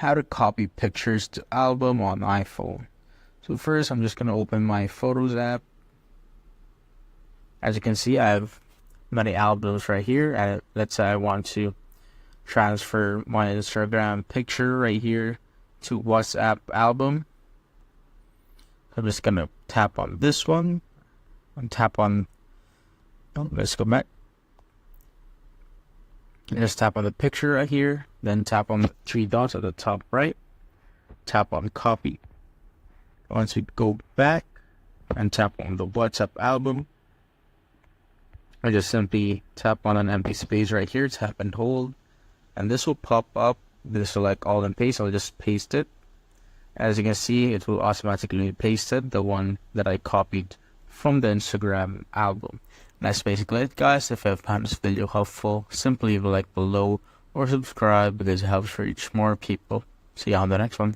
how to copy pictures to album on iPhone. So first, I'm just going to open my Photos app. As you can see, I have many albums right here. Let's say I want to transfer my Instagram picture right here to WhatsApp album. I'm just going to tap on this one and tap on, let's go back. Just tap on the picture right here, then tap on the three dots at the top right, tap on copy. Once we go back and tap on the WhatsApp album, I just simply tap on an empty space right here, tap and hold, and this will pop up. This select all and paste. I'll just paste it. As you can see, it will automatically paste it, the one that I copied from the Instagram album. And that's basically it, guys. If you have found this video helpful, simply leave a like below or subscribe because it helps reach more people. See you on the next one.